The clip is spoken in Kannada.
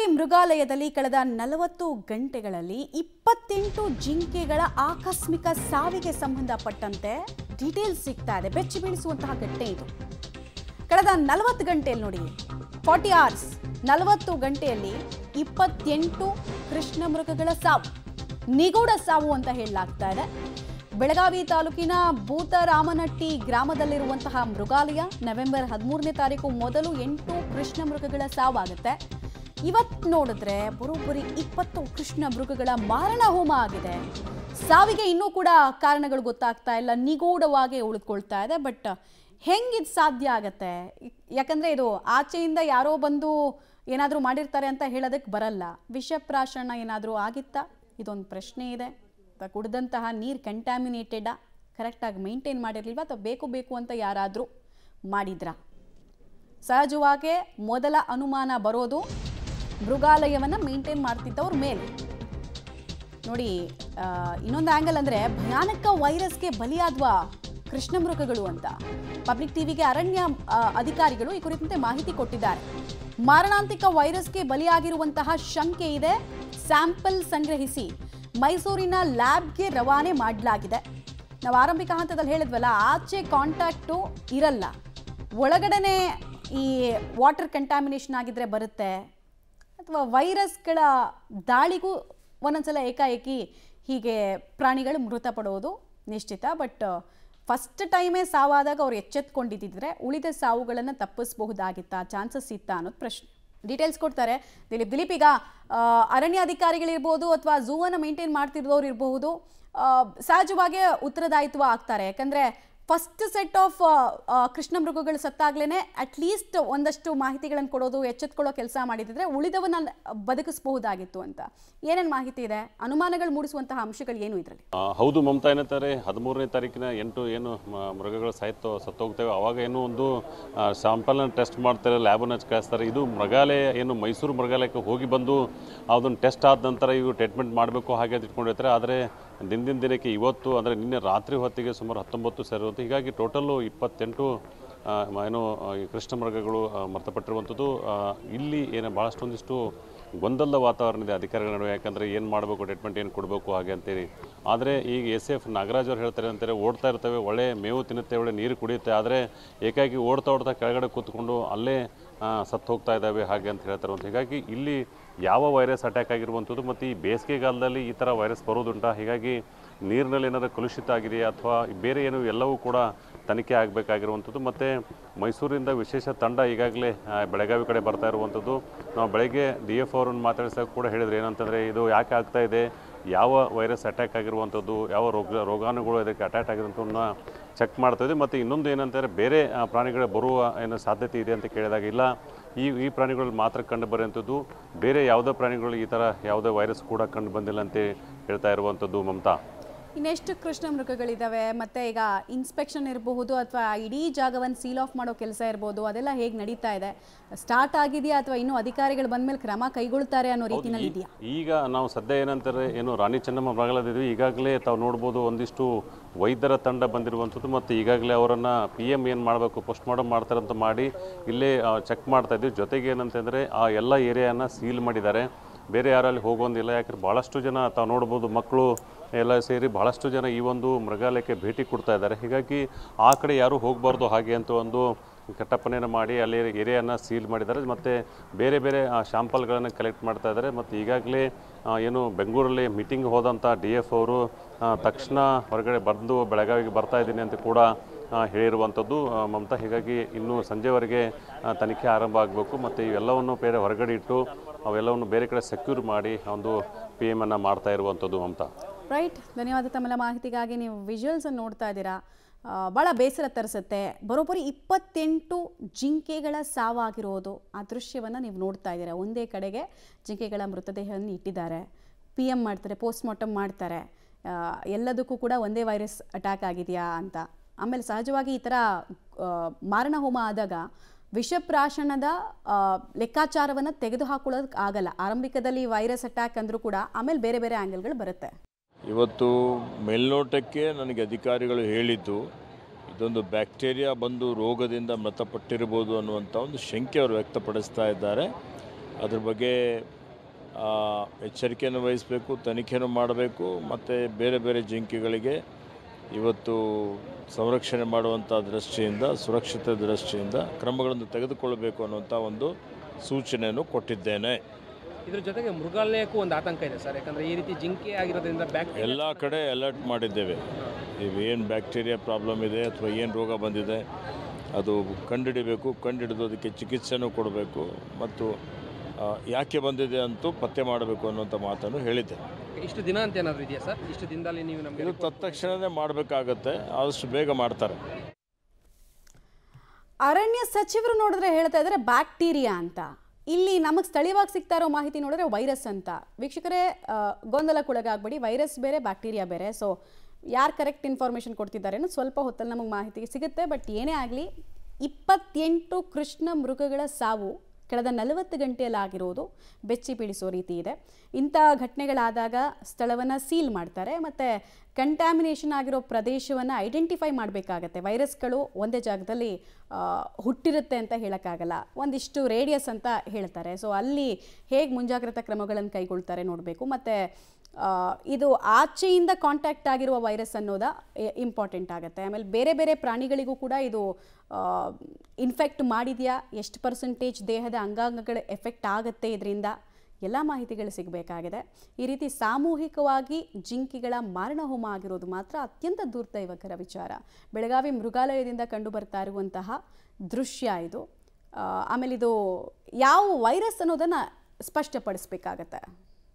ಬೆಳಗಾವಿ ಮೃಗಾಲಯದಲ್ಲಿ ಕಳೆದ 40 ಗಂಟೆಗಳಲ್ಲಿ 28 ಜಿಂಕೆಗಳ ಆಕಸ್ಮಿಕ ಸಾವಿಗೆ ಸಂಬಂಧಪಟ್ಟಂತೆ ಡೀಟೇಲ್ಸ್ ಸಿಗ್ತಾ ಇದೆ. ಬೆಚ್ಚಿ ಬೀಳಿಸುವಂತಹ ಘಟನೆ ಇದು. ಕಳೆದ 40 ಗಂಟೆಯಲ್ಲಿ ನೋಡಿ, 40 hours 40 ಗಂಟೆಯಲ್ಲಿ 28 ಕೃಷ್ಣ ಮೃಗಗಳ ಸಾವು, ನಿಗೂಢ ಸಾವು ಅಂತ ಹೇಳಲಾಗ್ತಾ ಇದೆ. ಬೆಳಗಾವಿ ತಾಲೂಕಿನ ಭೂತರಾಮನಟ್ಟಿ ಗ್ರಾಮದಲ್ಲಿರುವಂತಹ ಮೃಗಾಲಯ ನವೆಂಬರ್ 13ನೇ ತಾರೀಕು ಮೊದಲು 8 ಕೃಷ್ಣ ಮೃಗಗಳ ಸಾವಾಗುತ್ತೆ. ಇವತ್ತು ನೋಡಿದ್ರೆ ಬರೋಬ್ಬರಿ 20 ಕೃಷ್ಣ ಮೃಗಗಳ ಮಾರಣ ಹೋಮ ಆಗಿದೆ. ಸಾವಿಗೆ ಇನ್ನೂ ಕೂಡ ಕಾರಣಗಳು ಗೊತ್ತಾಗ್ತಾ ಇಲ್ಲ, ನಿಗೂಢವಾಗಿ ಉಳಿದುಕೊಳ್ತಾ ಇದೆ. ಬಟ್ ಹೆಂಗಿದು ಸಾಧ್ಯ ಆಗತ್ತೆ? ಯಾಕಂದರೆ ಇದು ಆಚೆಯಿಂದ ಯಾರೋ ಬಂದು ಏನಾದರೂ ಮಾಡಿರ್ತಾರೆ ಅಂತ ಹೇಳೋದಕ್ಕೆ ಬರಲ್ಲ. ವಿಷಪ್ರಾಶನ ಏನಾದರೂ ಆಗಿತ್ತಾ? ಇದೊಂದು ಪ್ರಶ್ನೆ ಇದೆ. ಕುಡಿದಂತಹ ನೀರು ಕಂಟ್ಯಾಮಿನೇಟೆಡಾ, ಕರೆಕ್ಟಾಗಿ ಮೇಂಟೈನ್ ಮಾಡಿರಲಿಲ್ವಾ, ಅಥವಾ ಬೇಕು ಅಂತ ಯಾರಾದರೂ ಮಾಡಿದ್ರಾ? ಸಹಜವಾಗಿ ಮೊದಲ ಅನುಮಾನ ಬರೋದು ಮೃಗಾಲಯವನ್ನು ಮೇಂಟೈನ್ ಮಾಡ್ತಿದ್ದವ್ರ ಮೇಲೆ. ನೋಡಿ, ಇನ್ನೊಂದು ಆ್ಯಂಗಲ್ ಅಂದರೆ ಭಯಾನಕ ವೈರಸ್ಗೆ ಬಲಿಯಾದ್ವ ಕೃಷ್ಣ ಮೃಗಗಳು ಅಂತ ಪಬ್ಲಿಕ್ ಟಿವಿಗೆ ಅರಣ್ಯ ಅಧಿಕಾರಿಗಳು ಈ ಕುರಿತಂತೆ ಮಾಹಿತಿ ಕೊಟ್ಟಿದ್ದಾರೆ. ಮಾರಣಾಂತಿಕ ವೈರಸ್ಗೆ ಬಲಿಯಾಗಿರುವಂತಹ ಶಂಕೆ ಇದೆ. ಸ್ಯಾಂಪಲ್ ಸಂಗ್ರಹಿಸಿ ಮೈಸೂರಿನ ಲ್ಯಾಬ್ಗೆ ರವಾನೆ ಮಾಡಲಾಗಿದೆ. ನಾವು ಆರಂಭಿಕ ಹಂತದಲ್ಲಿ ಹೇಳಿದ್ವಲ್ಲ, ಆಚೆ ಕಾಂಟ್ಯಾಕ್ಟು ಇರಲ್ಲ, ಒಳಗಡೆನೆ ಈ ವಾಟರ್ ಕಂಟ್ಯಾಮಿನೇಷನ್ ಆಗಿದ್ರೆ ಬರುತ್ತೆ, ಅಥವಾ ವೈರಸ್ಗಳ ದಾಳಿಗೂ ಒಂದೊಂದ್ಸಲ ಏಕಾಏಕಿ ಹೀಗೆ ಪ್ರಾಣಿಗಳು ಮೃತಪಡೋದು ನಿಶ್ಚಿತ. ಬಟ್ ಫಸ್ಟ್ ಟೈಮೇ ಸಾವಾದಾಗ ಅವ್ರು ಎಚ್ಚೆತ್ಕೊಂಡಿದ್ದಿದ್ರೆ ಉಳಿದ ಸಾವುಗಳನ್ನು ತಪ್ಪಿಸಬಹುದಾಗಿತ್ತಾ, ಚಾನ್ಸಸ್ ಇತ್ತಾ ಅನ್ನೋದು ಪ್ರಶ್ನೆ. ಡೀಟೇಲ್ಸ್ ಕೊಡ್ತಾರೆ ದಿಲೀಪ್. ಈಗ ಅರಣ್ಯಾಧಿಕಾರಿಗಳಿರ್ಬೋದು ಅಥವಾ ಝೂವನ್ನು ಮೇಂಟೈನ್ ಮಾಡ್ತಿರೋರು ಇರಬಹುದು, ಸಹಜವಾಗಿ ಉತ್ತರದಾಯಿತ್ವ ಆಗ್ತಾರೆ. ಯಾಕಂದರೆ ಫಸ್ಟ್ ಸೆಟ್ ಆಫ್ ಕೃಷ್ಣ ಮೃಗಗಳು ಸತ್ತಾಗ್ಲೇ ಅಟ್ಲೀಸ್ಟ್ ಒಂದಷ್ಟು ಮಾಹಿತಿಗಳನ್ನು ಕೊಡೋದು, ಎಚ್ಚೆತ್ಕೊಳ್ಳೋ ಕೆಲಸ ಮಾಡಿದ್ರೆ ಉಳಿದವನ್ನ ಬದುಕಿಸಬಹುದಾಗಿತ್ತು ಅಂತ. ಏನೇನು ಮಾಹಿತಿ ಇದೆ? ಅನುಮಾನಗಳು ಮೂಡಿಸುವಂತಹ ಅಂಶಗಳು ಏನು ಇದರಲ್ಲಿ? ಹೌದು ಮಮತಾ, ಏನಂತಾರೆ 13ನೇ ತಾರೀಕಿನ 8 ಏನು ಮೃಗಗಳು ಸತ್ತೋಗ್ತವೆ, ಅವಾಗ ಏನು ಒಂದು ಸ್ಯಾಂಪಲ್ನ ಟೆಸ್ಟ್ ಮಾಡ್ತಾರೆ, ಲ್ಯಾಬನ್ನು ಕಳಿಸ್ತಾರೆ. ಇದು ಮೃಗಾಲಯ ಏನು ಮೈಸೂರು ಮೃಗಾಲಯಕ್ಕೆ ಹೋಗಿ ಬಂದು ಅದನ್ನು ಟೆಸ್ಟ್ ಆದ ನಂತರ ಇವು ಟ್ರೀಟ್ಮೆಂಟ್ ಮಾಡಬೇಕು ಹಾಗೆ ಅದು ಇಟ್ಕೊಂಡಿರ್ತಾರೆ. ಆದರೆ ದಿನಕ್ಕೆ ಇವತ್ತು ಅಂದರೆ ನಿನ್ನೆ ರಾತ್ರಿ ಹೊತ್ತಿಗೆ ಸುಮಾರು 19 ಸೇರಿರುತ್ತೆ. ಹೀಗಾಗಿ ಟೋಟಲ್ಲು 28 ಏನು ಈ ಕೃಷ್ಣ ಮೃಗಗಳು ಮೃತಪಟ್ಟಿರುವಂಥದ್ದು. ಇಲ್ಲಿ ಏನು ಭಾಳಷ್ಟೊಂದಿಷ್ಟು ಗೊಂದಲದ ವಾತಾವರಣ ಇದೆ ಅಧಿಕಾರಿಗಳ ನಡುವೆ. ಯಾಕಂದರೆ ಏನು ಮಾಡಬೇಕು, ಟ್ರೀಟ್ಮೆಂಟ್ ಏನು ಕೊಡಬೇಕು ಹಾಗೆ ಅಂತೇಳಿ. ಆದರೆ ಈಗ SF ನಾಗರಾಜ್ ಅವ್ರು ಹೇಳ್ತಾರೆ ಅಂತಾರೆ, ಓಡ್ತಾ ಇರ್ತವೆ, ಒಳ್ಳೆ ಮೇವು ತಿನ್ನುತ್ತೆ, ಒಳ್ಳೆ ನೀರು ಕುಡಿಯುತ್ತೆ, ಆದರೆ ಏಕಾಗಿ ಓಡ್ತಾ ಕೆಳಗಡೆ ಕೂತ್ಕೊಂಡು ಅಲ್ಲೇ ಸತ್ತು ಹೋಗ್ತಾ ಇದ್ದಾವೆ ಹಾಗೆ ಅಂತ ಹೇಳ್ತಾರೆ ಅಂತ. ಹೀಗಾಗಿ ಇಲ್ಲಿ ಯಾವ ವೈರಸ್ ಅಟ್ಯಾಕ್ ಆಗಿರುವಂಥದ್ದು ಮತ್ತು ಈ ಬೇಸಿಗೆಗಾಲದಲ್ಲಿ ಈ ಥರ ವೈರಸ್ ಬರೋದುಂಟಾ, ಹೀಗಾಗಿ ನೀರಿನಲ್ಲಿ ಏನಾದರೂ ಕಲುಷಿತ ಆಗಿದೆಯಾ ಅಥವಾ ಬೇರೆ ಏನು, ಎಲ್ಲವೂ ಕೂಡ ತನಿಖೆ ಆಗಬೇಕಾಗಿರುವಂಥದ್ದು. ಮತ್ತು ಮೈಸೂರಿಂದ ವಿಶೇಷ ತಂಡ ಈಗಾಗಲೇ ಬೆಳಗಾವಿ ಕಡೆ ಬರ್ತಾ ಇರುವಂಥದ್ದು. ನಾವು ಬೆಳಗ್ಗೆ DF ಅವರನ್ನು ಮಾತಾಡಿಸಿದಾಗ ಕೂಡ ಹೇಳಿದ್ರು, ಏನಂತಂದರೆ ಇದು ಯಾಕೆ ಆಗ್ತಾ ಇದೆ, ಯಾವ ವೈರಸ್ ಅಟ್ಯಾಕ್ ಆಗಿರುವಂಥದ್ದು, ಯಾವ ರೋಗಾಣುಗಳು ಇದಕ್ಕೆ ಅಟ್ಯಾಕ್ ಆಗಿರುವಂಥದ್ದನ್ನ ಚೆಕ್ ಮಾಡ್ತಾಯಿದೆ. ಮತ್ತು ಇನ್ನೊಂದು ಏನಂತಾರೆ, ಬೇರೆ ಪ್ರಾಣಿಗಳು ಬರುವ ಏನೋ ಸಾಧ್ಯತೆ ಇದೆ ಅಂತ ಕೇಳಿದಾಗ ಇಲ್ಲ, ಈ ಪ್ರಾಣಿಗಳಲ್ಲಿ ಮಾತ್ರ ಕಂಡು ಬರುವಂಥದ್ದು, ಬೇರೆ ಯಾವುದೇ ಪ್ರಾಣಿಗಳು ಈ ಥರ ಯಾವುದೇ ವೈರಸ್ ಕೂಡ ಕಂಡು ಬಂದಿಲ್ಲ ಅಂತ ಹೇಳ್ತಾ ಇರುವಂಥದ್ದು ಮಮತಾ. ಇನ್ನೆಷ್ಟು ಕೃಷ್ಣ ಮೃಗಗಳಿದ್ದಾವೆ? ಮತ್ತು ಈಗ ಇನ್ಸ್ಪೆಕ್ಷನ್ ಇರಬಹುದು ಅಥವಾ ಇಡೀ ಜಾಗವನ್ನು ಸೀಲ್ ಆಫ್ ಮಾಡೋ ಕೆಲಸ ಇರ್ಬೋದು, ಅದೆಲ್ಲ ಹೇಗೆ ನಡೀತಾ ಇದೆ? ಸ್ಟಾರ್ಟ್ ಆಗಿದೆಯಾ ಅಥವಾ ಇನ್ನೂ ಅಧಿಕಾರಿಗಳು ಬಂದ ಮೇಲೆ ಕ್ರಮ ಕೈಗೊಳ್ತಾರೆ ಅನ್ನೋ ರೀತಿಯಲ್ಲಿ ಇದೆಯಾ? ಈಗ ನಾವು ಸದ್ಯ ಏನಂತಾರೆ, ಏನು ರಾಣಿ ಚೆನ್ನಮ್ಮ ಮೃಗಾಲಯದಿದ್ವಿ, ಈಗಾಗಲೇ ತಾವು ನೋಡ್ಬೋದು ಒಂದಿಷ್ಟು ವೈದ್ಯರ ತಂಡ ಬಂದಿರುವಂಥದ್ದು. ಮತ್ತು ಈಗಾಗಲೇ ಅವರನ್ನು PM ಏನು ಮಾಡಬೇಕು, ಪೋಸ್ಟ್ ಮಾರ್ಟಮ್ ಮಾಡ್ತಾರಂತ ಮಾಡಿ ಇಲ್ಲೇ ಚೆಕ್ ಮಾಡ್ತಾ ಇದ್ವಿ. ಜೊತೆಗೆ ಏನಂತಂದರೆ ಆ ಎಲ್ಲ ಏರಿಯಾನ ಸೀಲ್ ಮಾಡಿದ್ದಾರೆ, ಬೇರೆ ಯಾರಲ್ಲಿ ಹೋಗೋದಿಲ್ಲ. ಯಾಕಂದ್ರೆ ಭಾಳಷ್ಟು ಜನ ತಾವು ನೋಡ್ಬೋದು, ಮಕ್ಕಳು ಎಲ್ಲ ಸೇರಿ ಭಾಳಷ್ಟು ಜನ ಈ ಒಂದು ಮೃಗಾಲಯಕ್ಕೆ ಭೇಟಿ ಕೊಡ್ತಾ ಇದ್ದಾರೆ. ಹೀಗಾಗಿ ಆ ಕಡೆ ಯಾರೂ ಹೋಗಬಾರ್ದು ಹಾಗೆ ಅಂತ ಒಂದು ಕಟ್ಟಪ್ಪಣೆಯನ್ನು ಮಾಡಿ ಅಲ್ಲಿ ಏರಿಯಾನ ಸೀಲ್ ಮಾಡಿದ್ದಾರೆ. ಮತ್ತು ಬೇರೆ ಶಾಂಪಲ್ಗಳನ್ನು ಕಲೆಕ್ಟ್ ಮಾಡ್ತಾ ಇದ್ದಾರೆ. ಮತ್ತು ಈಗಾಗಲೇ ಏನು ಬೆಂಗಳೂರಲ್ಲಿ ಮೀಟಿಂಗ್ ಹೋದಂಥ DF ಅವರು ತಕ್ಷಣ ಹೊರಗಡೆ ಬಂದು ಬೆಳಗಾವಿಗೆ ಬರ್ತಾ ಇದ್ದೀನಿ ಅಂತ ಕೂಡ ಹೇಳಿರುವಂಥದ್ದು ಮಮತಾ. ಹೀಗಾಗಿ ಇನ್ನೂ ಸಂಜೆವರೆಗೆ ತನಿಖೆ ಆರಂಭ ಆಗಬೇಕು. ಮತ್ತು ಇವೆಲ್ಲವನ್ನು ಬೇರೆ ಹೊರಗಡೆ ಇಟ್ಟು ಅವೆಲ್ಲವನ್ನು ಬೇರೆ ಕಡೆ ಸೆಕ್ಯೂರ್ ಮಾಡಿ ಒಂದು PM ಅನ್ನು ಮಾಡ್ತಾ ಇರುವಂಥದ್ದು ಮಮತಾ. ರೈಟ್, ಧನ್ಯವಾದ ತಮ್ಮ ಮಾಹಿತಿಗಾಗಿ. ನೀವು ವಿಜುವಲ್ಸನ್ನು ನೋಡ್ತಾ ಇದ್ದೀರಾ, ಭಾಳ ಬೇಸರ ತರಿಸುತ್ತೆ. ಬರೋಬ್ಬರಿ 28 ಜಿಂಕೆಗಳ ಸಾವಾಗಿರೋದು, ಆ ದೃಶ್ಯವನ್ನು ನೀವು ನೋಡ್ತಾ ಇದ್ದೀರಾ. ಒಂದೇ ಕಡೆಗೆ ಜಿಂಕೆಗಳ ಮೃತದೇಹವನ್ನು ಇಟ್ಟಿದ್ದಾರೆ, PM ಮಾಡ್ತಾರೆ, ಪೋಸ್ಟ್ ಮಾರ್ಟಮ್ ಮಾಡ್ತಾರೆ. ಎಲ್ಲದಕ್ಕೂ ಕೂಡ ಒಂದೇ ವೈರಸ್ ಅಟ್ಯಾಕ್ ಆಗಿದೆಯಾ ಅಂತ. ಆಮೇಲೆ ಸಹಜವಾಗಿ ಈ ಥರ ಮಾರಣ ಹೋಮ ಆದಾಗ ವಿಷಪ್ರಾಶನದ ಲೆಕ್ಕಾಚಾರವನ್ನು ತೆಗೆದುಹಾಕೊಳ್ಳೋದಕ್ಕೆ ಆಗಲ್ಲ. ಆರಂಭಿಕದಲ್ಲಿ ವೈರಸ್ ಅಟ್ಯಾಕ್ ಅಂದರೂ ಕೂಡ ಆಮೇಲೆ ಬೇರೆ ಆ್ಯಂಗಲ್ಗಳು ಬರುತ್ತೆ. ಇವತ್ತು ಮೇಲ್ನೋಟಕ್ಕೆ ನನಗೆ ಅಧಿಕಾರಿಗಳು ಹೇಳಿದ್ದು ಇದೊಂದು ಬ್ಯಾಕ್ಟೀರಿಯಾ ಬಂದು ರೋಗದಿಂದ ಮೃತಪಟ್ಟಿರಬಹುದು ಅನ್ನುವಂಥ ಒಂದು ಶಂಕೆ ಅವರು ವ್ಯಕ್ತಪಡಿಸ್ತಾ ಇದ್ದಾರೆ. ಅದ್ರ ಬಗ್ಗೆ ಎಚ್ಚರಿಕೆಯನ್ನು ವಹಿಸಬೇಕು, ತನಿಖೆಯನ್ನು ಮಾಡಬೇಕು ಮತ್ತು ಬೇರೆ ಬೇರೆ ಜಿಂಕೆಗಳಿಗೆ ಇವತ್ತು ಸಂರಕ್ಷಣೆ ಮಾಡುವಂಥ ದೃಷ್ಟಿಯಿಂದ, ಸುರಕ್ಷತೆ ದೃಷ್ಟಿಯಿಂದ ಕ್ರಮಗಳನ್ನು ತೆಗೆದುಕೊಳ್ಳಬೇಕು ಅನ್ನುವಂಥ ಒಂದು ಸೂಚನೆಯನ್ನು ಕೊಟ್ಟಿದ್ದೇನೆ. ಇದ್ರ ಜೊತೆಗೆ ಮೃಗಾಲಯಕ್ಕೂ ಒಂದು ಆತಂಕ ಇದೆ ಸರ್, ಯಾಕಂದರೆ ಈ ರೀತಿ ಜಿಂಕೆ ಆಗಿರೋದ್ರಿಂದ ಎಲ್ಲ ಕಡೆ ಅಲರ್ಟ್ ಮಾಡಿದ್ದೇವೆ. ಇವೇನು ಬ್ಯಾಕ್ಟೀರಿಯಾ ಪ್ರಾಬ್ಲಮ್ ಇದೆ ಅಥವಾ ಏನು ರೋಗ ಬಂದಿದೆ ಅದು ಕಂಡುಹಿಡಿಬೇಕು, ಕಂಡುಹಿಡಿದು ಅದಕ್ಕೆ ಚಿಕಿತ್ಸೆನೂ ಕೊಡಬೇಕು ಮತ್ತು ಯಾಕೆ ಬಂದಿದೆ ಅಂತೂ ಪತ್ತೆ ಮಾಡಬೇಕು ಅನ್ನೋಂಥ ಮಾತನ್ನು ಹೇಳಿದ್ದೆ. ಇಷ್ಟು ದಿನ ಅಂತ ಏನಾದರೂ ಇದೆಯಾ ಸರ್? ಇಷ್ಟು ದಿನದಲ್ಲಿ ನೀವು ನಮಗೆ ಇದು ತತ್ಕ್ಷಣವೇ ಮಾಡಬೇಕಾಗತ್ತೆ, ಆದಷ್ಟು ಬೇಗ ಮಾಡ್ತಾರೆ. ಅರಣ್ಯ ಸಚಿವರು ನೋಡಿದ್ರೆ ಹೇಳ್ತಾ ಇದ್ದಾರೆ ಬ್ಯಾಕ್ಟೀರಿಯಾ ಅಂತ. ಇಲ್ಲಿ ನಮಗೆ ಸ್ಥಳೀಯವಾಗಿ ಸಿಗ್ತಾ ಇರೋ ಮಾಹಿತಿ ನೋಡಿದ್ರೆ ವೈರಸ್ ಅಂತ. ವೀಕ್ಷಕರೇ, ಗೊಂದಲಕ್ಕೊಳಗಾಗಬೇಡಿ, ವೈರಸ್ ಬೇರೆ ಬ್ಯಾಕ್ಟೀರಿಯಾ ಬೇರೆ. ಸೊ ಯಾರು ಕರೆಕ್ಟ್ ಇನ್ಫಾರ್ಮೇಷನ್ ಕೊಡ್ತಿದ್ದಾರೆ ಅನ್ನೋದು ಸ್ವಲ್ಪ ಹೊತ್ತಲ್ಲಿ ನಮಗೆ ಮಾಹಿತಿ ಸಿಗುತ್ತೆ. ಬಟ್ ಏನೇ ಆಗಲಿ, 28 ಕೃಷ್ಣ ಮೃಗಗಳ ಸಾವು ಕಳೆದ 40 ಗಂಟೆಯಲ್ಲಾಗಿರೋದು ಬೆಚ್ಚಿ ಬೀಳಿಸೋ ರೀತಿ ಇದೆ. ಇಂಥ ಘಟನೆಗಳಾದಾಗ ಸ್ಥಳವನ್ನು ಸೀಲ್ ಮಾಡ್ತಾರೆ ಮತ್ತು ಕಂಟ್ಯಾಮಿನೇಷನ್ ಆಗಿರೋ ಪ್ರದೇಶವನ್ನು ಐಡೆಂಟಿಫೈ ಮಾಡಬೇಕಾಗತ್ತೆ. ವೈರಸ್ಗಳು ಒಂದೇ ಜಾಗದಲ್ಲಿ ಹುಟ್ಟಿರುತ್ತೆ ಅಂತ ಹೇಳೋಕ್ಕಾಗಲ್ಲ, ಒಂದಿಷ್ಟು ರೇಡಿಯಸ್ ಅಂತ ಹೇಳ್ತಾರೆ. ಸೊ ಅಲ್ಲಿ ಹೇಗೆ ಮುಂಜಾಗ್ರತಾ ಕ್ರಮಗಳನ್ನು ಕೈಗೊಳ್ತಾರೆ ನೋಡಬೇಕು. ಮತ್ತು ಇದು ಆಚೆಯಿಂದ ಕಾಂಟ್ಯಾಕ್ಟ್ ಆಗಿರುವ ವೈರಸ್ ಅನ್ನೋದು ಇಂಪಾರ್ಟೆಂಟ್ ಆಗುತ್ತೆ. ಆಮೇಲೆ ಬೇರೆ ಬೇರೆ ಪ್ರಾಣಿಗಳಿಗೂ ಕೂಡ ಇದು ಇನ್ಫೆಕ್ಟ್ ಮಾಡಿದೆಯಾ, ಎಷ್ಟು ಪರ್ಸೆಂಟೇಜ್ ದೇಹದ ಅಂಗಾಂಗಗಳು ಎಫೆಕ್ಟ್ ಆಗುತ್ತೆ, ಇದರಿಂದ ಎಲ್ಲ ಮಾಹಿತಿಗಳು ಸಿಗಬೇಕಾಗಿದೆ. ಈ ರೀತಿ ಸಾಮೂಹಿಕವಾಗಿ ಜಿಂಕೆಗಳ ಮಾರಣಹೋಮ ಆಗಿರೋದು ಮಾತ್ರ ಅತ್ಯಂತ ದುರ್ದೈವಕರ ವಿಚಾರ. ಬೆಳಗಾವಿ ಮೃಗಾಲಯದಿಂದ ಕಂಡು ಬರ್ತಾ ಇರುವಂತಹ ದೃಶ್ಯ ಇದು. ಆಮೇಲೆ ಇದು ಯಾವ ವೈರಸ್ ಅನ್ನೋದನ್ನು ಸ್ಪಷ್ಟಪಡಿಸಬೇಕಾಗತ್ತೆ.